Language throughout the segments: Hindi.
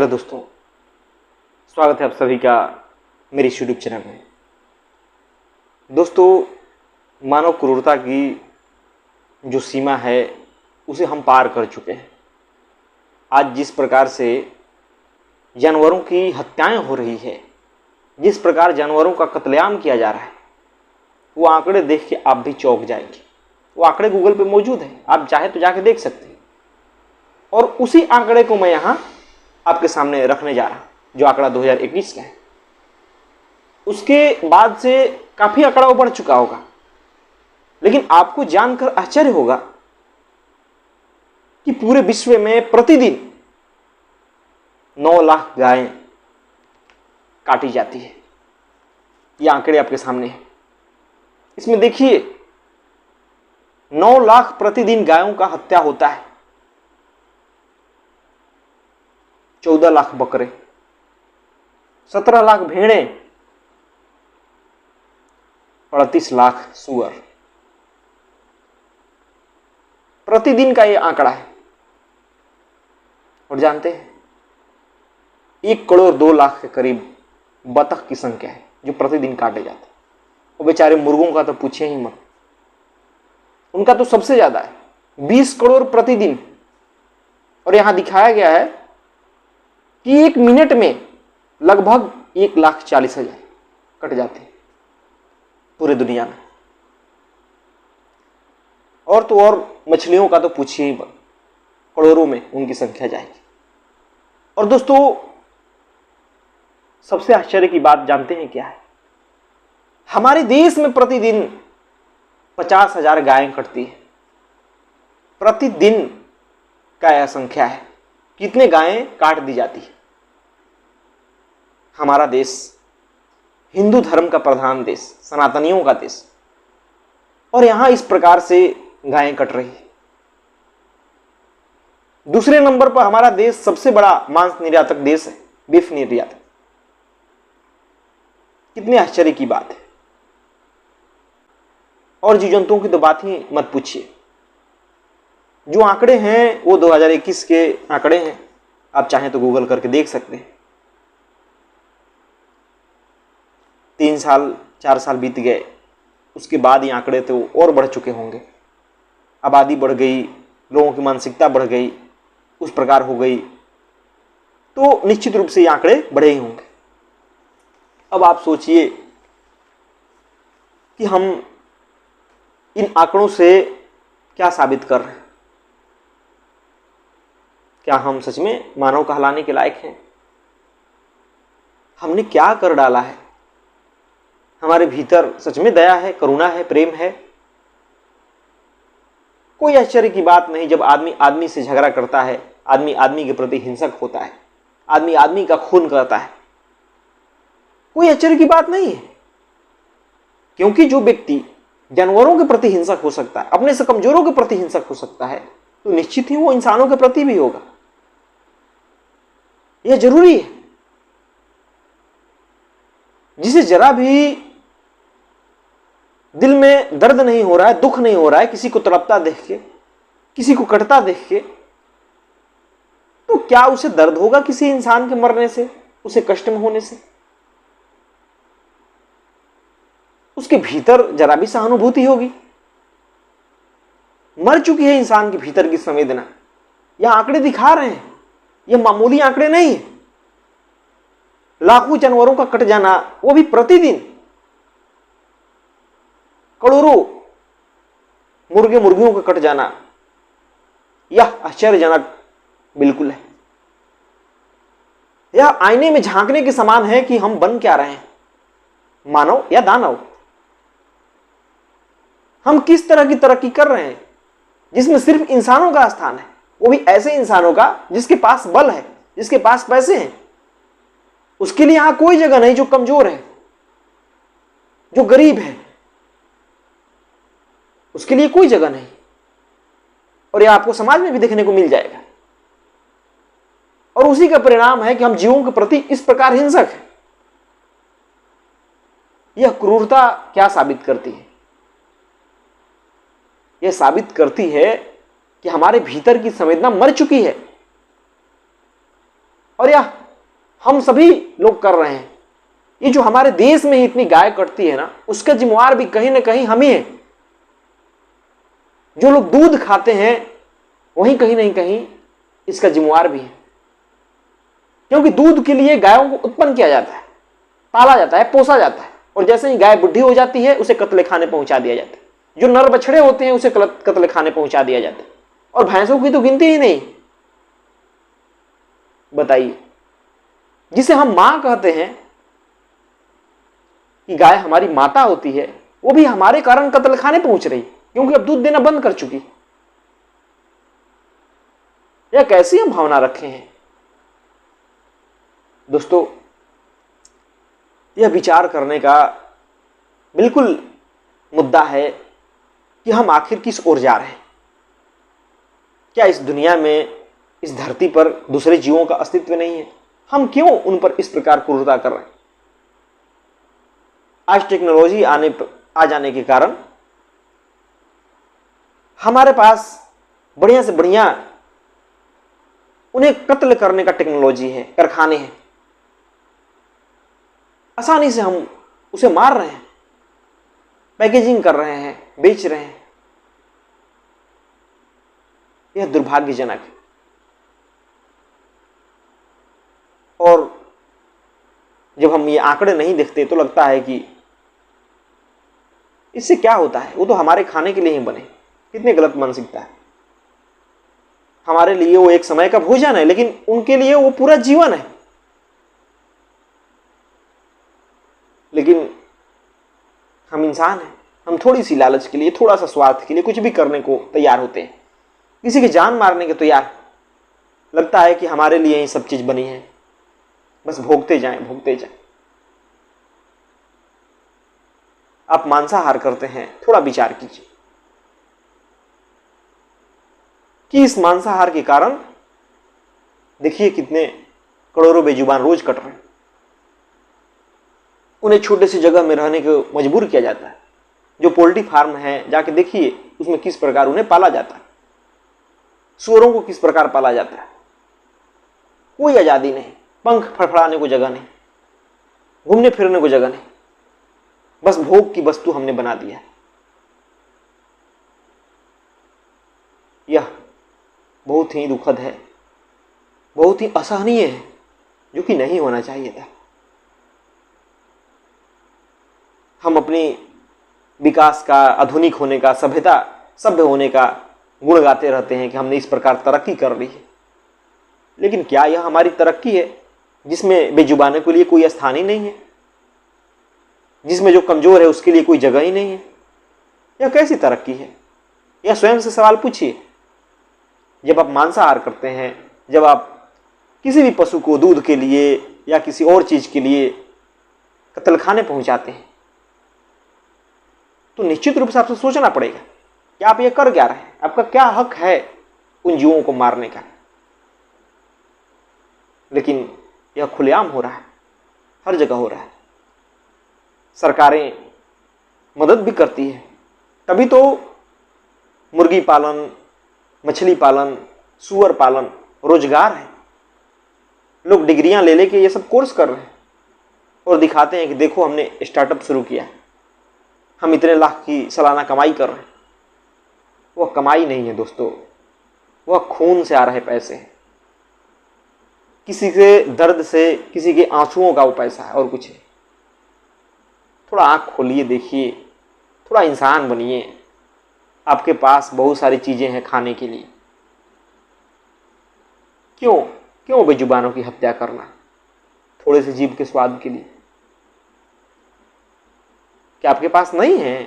हेलो दोस्तों, स्वागत है आप सभी का मेरे यूट्यूब चैनल में। दोस्तों, मानव क्रूरता की जो सीमा है उसे हम पार कर चुके हैं। आज जिस प्रकार से जानवरों की हत्याएं हो रही है, जिस प्रकार जानवरों का कत्लेआम किया जा रहा है, वो आंकड़े देख के आप भी चौंक जाएंगे। वो आंकड़े गूगल पे मौजूद है, आप चाहे तो जाके देख सकते हैं। और उसी आंकड़े को मैं यहाँ आपके सामने रखने जा रहा हूँ, जो आंकड़ा 2021 का है। उसके बाद से काफी आंकड़ा बढ़ चुका होगा, लेकिन आपको जानकर आश्चर्य होगा कि पूरे विश्व में प्रतिदिन 9 लाख गायें काटी जाती है। ये आंकड़े आपके सामने हैं। इसमें देखिए, 9 लाख प्रतिदिन गायों का हत्या होता है। 14 लाख बकरे, 17 लाख भेड़ें, 38 लाख सूअर। प्रतिदिन का ये आंकड़ा है। और जानते हैं, 1 करोड़ 2 लाख के करीब बतख की संख्या है जो प्रतिदिन काटे जाते हैं। और बेचारे मुर्गों का तो पूछे ही मत, उनका तो सबसे ज्यादा है, 20 करोड़ प्रतिदिन। और यहां दिखाया गया है कि 1 मिनट में लगभग 1,40,000 कट जाते हैं पूरे दुनिया में। और तो और मछलियों का तो पूछिए ही मत, करोड़ों में उनकी संख्या जाएगी। और दोस्तों, सबसे आश्चर्य की बात जानते हैं क्या है? हमारे देश में प्रतिदिन 50,000 गायें कटती है। प्रतिदिन का यह संख्या है, कितने गायें काट दी जाती है। हमारा देश हिंदू धर्म का प्रधान देश, सनातनियों का देश, और यहां इस प्रकार से गायें कट रही है। दूसरे नंबर पर हमारा देश सबसे बड़ा मांस निर्यातक देश है, बीफ निर्यातक। कितने आश्चर्य की बात है। और जीव जंतुओं की तो बात ही मत पूछिए। जो आंकड़े हैं वो 2021 के आंकड़े हैं, आप चाहें तो गूगल करके देख सकते हैं। 3 साल 4 साल बीत गए, उसके बाद ये आंकड़े तो और बढ़ चुके होंगे। आबादी बढ़ गई, लोगों की मानसिकता बढ़ गई, उस प्रकार हो गई, तो निश्चित रूप से ये आंकड़े बढ़े ही होंगे। अब आप सोचिए कि हम इन आंकड़ों से क्या साबित कर रहे हैं। क्या हम सच में मानव कहलाने के लायक हैं? हमने क्या कर डाला है? हमारे भीतर सच में दया है, करुणा है, प्रेम है? कोई आश्चर्य की बात नहीं जब आदमी आदमी से झगड़ा करता है, आदमी आदमी के प्रति हिंसक होता है, आदमी आदमी का खून करता है। कोई आश्चर्य की बात नहीं है, क्योंकि जो व्यक्ति जानवरों के प्रति हिंसक हो सकता है, अपने से कमजोरों के प्रति हिंसक हो सकता है, तो निश्चित ही वो इंसानों के प्रति भी होगा। यह जरूरी है। जिसे जरा भी दिल में दर्द नहीं हो रहा है, दुख नहीं हो रहा है किसी को तड़पता देख के, किसी को कटता देख के, तो क्या उसे दर्द होगा किसी इंसान के मरने से, उसे कष्ट में होने से? उसके भीतर जरा भी सहानुभूति होगी? मर चुकी है इंसान के भीतर की संवेदना। यह आंकड़े दिखा रहे हैं, यह मामूली आंकड़े नहीं है। लाखों जानवरों का कट जाना, वो भी प्रतिदिन। करोड़ों मुर्गे मुर्गियों का कट जाना, यह आश्चर्यजनक बिल्कुल है। यह आईने में झांकने के समान है कि हम बन क्या रहे हैं, मानव या दानव। हम किस तरह की तरक्की कर रहे हैं जिसमें सिर्फ इंसानों का स्थान है, वो भी ऐसे इंसानों का जिसके पास बल है, जिसके पास पैसे हैं। उसके लिए यहां कोई जगह नहीं जो कमजोर है, जो गरीब है, उसके लिए कोई जगह नहीं। और यह आपको समाज में भी देखने को मिल जाएगा। और उसी का परिणाम है कि हम जीवों के प्रति इस प्रकार हिंसक हैं। यह क्रूरता क्या साबित करती है? यह साबित करती है कि हमारे भीतर की संवेदना मर चुकी है। और यह हम सभी लोग कर रहे हैं। ये जो हमारे देश में ही इतनी गाय कटती है ना, उसका जिम्मेवार भी कहीं ना कहीं हम ही है। जो लोग दूध खाते हैं वहीं कहीं नहीं कहीं इसका जिम्मेवार भी है, क्योंकि दूध के लिए गायों को उत्पन्न किया जाता है, पाला जाता है, पोसा जाता है, और जैसे ही गाय बुढ़ी हो जाती है उसे कत्ले खाने पहुंचा दिया जाता है। जो नर बछड़े होते हैं उसे कत्ले खाने पहुंचा दिया जाता है, और भैंसों की तो गिनती ही नहीं। बताइए, जिसे हम मां कहते हैं कि गाय हमारी माता होती है, वो भी हमारे कारण कत्ल खाने पहुंच रही, क्योंकि अब दूध देना बंद कर चुकी। यह कैसी हम भावना रखे हैं दोस्तों? यह विचार करने का बिल्कुल मुद्दा है कि हम आखिर किस ओर जा रहे हैं। क्या इस दुनिया में, इस धरती पर दूसरे जीवों का अस्तित्व नहीं है? हम क्यों उन पर इस प्रकार क्रूरता कर रहे हैं? आज टेक्नोलॉजी आ जाने के कारण हमारे पास बढ़िया से बढ़िया उन्हें कत्ल करने का टेक्नोलॉजी है, कारखाने हैं। आसानी से हम उसे मार रहे हैं, पैकेजिंग कर रहे हैं, बेच रहे हैं। यह दुर्भाग्यजनक है। और जब हम ये आंकड़े नहीं देखते तो लगता है कि इससे क्या होता है, वो तो हमारे खाने के लिए ही बने। कितनी गलत मानसिकता है। हमारे लिए वो एक समय का भोजन है, लेकिन उनके लिए वो पूरा जीवन है। लेकिन हम इंसान हैं, हम थोड़ी सी लालच के लिए, थोड़ा सा स्वार्थ के लिए कुछ भी करने को तैयार होते हैं, किसी की जान मारने के तैयार। लगता है कि हमारे लिए ही सब चीज बनी है, बस भोगते जाएं, भोगते जाएं। आप मांसाहार करते हैं, थोड़ा विचार कीजिए कि इस मांसाहार के कारण देखिए कितने करोड़ों बेजुबान रोज कट रहे हैं। उन्हें छोटे सी जगह में रहने को मजबूर किया जाता है। जो पोल्ट्री फार्म है, जाके देखिए उसमें किस प्रकार उन्हें पाला जाता है। सूअरों को किस प्रकार पाला जाता है। कोई आजादी नहीं, पंख फड़फड़ाने को जगह नहीं, घूमने फिरने को जगह नहीं, बस भोग की वस्तु हमने बना दिया। यह बहुत ही दुखद है, बहुत ही असहनीय है, जो कि नहीं होना चाहिए था। हम अपनी विकास का, आधुनिक होने का, सभ्य होने का गुण गाते रहते हैं कि हमने इस प्रकार तरक्की कर ली है। लेकिन क्या यह हमारी तरक्की है जिसमें बेजुबानों के लिए कोई स्थान ही नहीं है, जिसमें जो कमजोर है उसके लिए कोई जगह ही नहीं है? यह कैसी तरक्की है? यह स्वयं से सवाल पूछिए। जब आप मांसाहार करते हैं, जब आप किसी भी पशु को दूध के लिए या किसी और चीज के लिए कत्लखाने पहुंचाते हैं, तो निश्चित रूप से आपसे सोचना पड़ेगा कि आप ये कर क्या रहे हैं, आपका क्या हक है उन जीवों को मारने का। लेकिन यह खुलेआम हो रहा है, हर जगह हो रहा है। सरकारें मदद भी करती है, तभी तो मुर्गी पालन, मछली पालन, सूअर पालन रोजगार है। लोग डिग्रियां ले लेके ये सब कोर्स कर रहे हैं और दिखाते हैं कि देखो हमने स्टार्टअप शुरू किया, हम इतने लाख की सालाना कमाई कर रहे हैं। वह कमाई नहीं है दोस्तों, वह खून से आ रहे पैसे हैं। किसी के दर्द से, किसी के आंसुओं का वो पैसा है, और कुछ है। थोड़ा आंख खोलिए, देखिए, थोड़ा इंसान बनिए। आपके पास बहुत सारी चीजें हैं खाने के लिए। क्यों बेजुबानों की हत्या करना थोड़े से जीभ के स्वाद के लिए? क्या आपके पास नहीं है?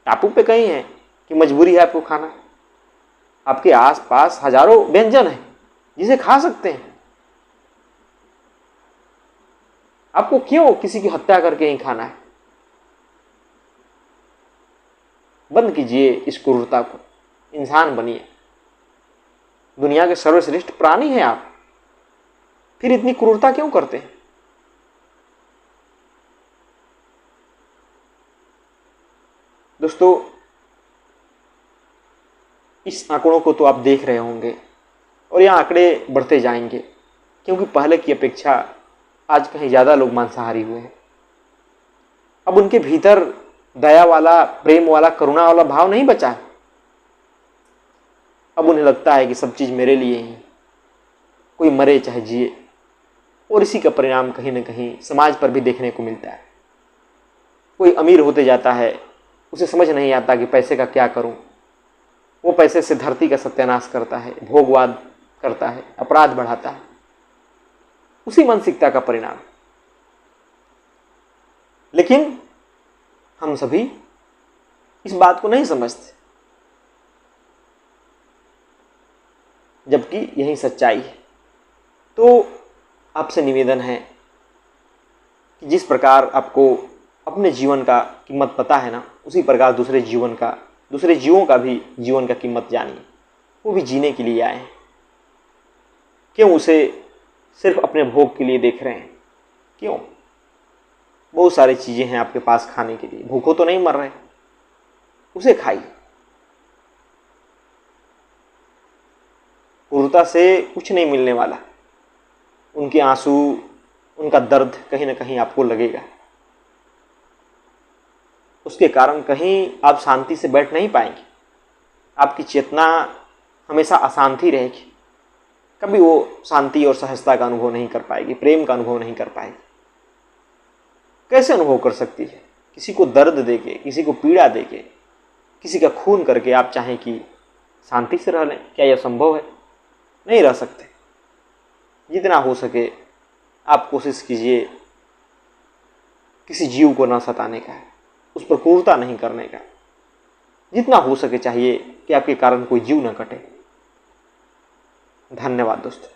टापू पे कहीं है कि मजबूरी है आपको खाना? आपके आसपास हजारों व्यंजन हैं जिसे खा सकते हैं। आपको क्यों किसी की हत्या करके ही खाना है? बंद कीजिए इस क्रूरता को, इंसान बनिए। दुनिया के सर्वश्रेष्ठ प्राणी हैं आप, फिर इतनी क्रूरता क्यों करते हैं? दोस्तों, इस आंकड़ों को तो आप देख रहे होंगे और ये आंकड़े बढ़ते जाएंगे क्योंकि पहले की अपेक्षा आज कहीं ज़्यादा लोग मांसाहारी हुए हैं। अब उनके भीतर दया वाला, प्रेम वाला, करुणा वाला भाव नहीं बचा है। अब उन्हें लगता है कि सब चीज़ मेरे लिए ही, कोई मरे चाहे जिए। और इसी का परिणाम कहीं ना कहीं समाज पर भी देखने को मिलता है। कोई अमीर होते जाता है, उसे समझ नहीं आता कि पैसे का क्या करूं। वो पैसे से धरती का सत्यानाश करता है, भोगवाद करता है, अपराध बढ़ाता है। उसी मानसिकता का परिणाम। लेकिन हम सभी इस बात को नहीं समझते, जबकि यही सच्चाई है। तो आपसे निवेदन है कि जिस प्रकार आपको अपने जीवन का कीमत पता है ना, उसी प्रकार दूसरे जीवों का भी जीवन का कीमत जानिए। वो भी जीने के लिए आए हैं। क्यों उसे सिर्फ अपने भोग के लिए देख रहे हैं? क्यों? बहुत सारी चीज़ें हैं आपके पास खाने के लिए, भूखों तो नहीं मर रहे, उसे खाइए। क्रूरता से कुछ नहीं मिलने वाला। उनके आंसू, उनका दर्द कहीं ना कहीं आपको लगेगा। उसके कारण कहीं आप शांति से बैठ नहीं पाएंगे। आपकी चेतना हमेशा अशांति रहेगी। कभी वो शांति और सहजता का अनुभव नहीं कर पाएगी, प्रेम का अनुभव नहीं कर पाएगी। कैसे अनुभव कर सकती है? किसी को दर्द देके, किसी को पीड़ा देके, किसी का खून करके आप चाहें कि शांति से रह लें? क्या यह संभव है? नहीं रह सकते। जितना हो सके आप कोशिश कीजिए किसी जीव को न सताने का, उस पर क्रूरता नहीं करने का। जितना हो सके चाहिए कि आपके कारण कोई जीव न कटे। धन्यवाद दोस्तों।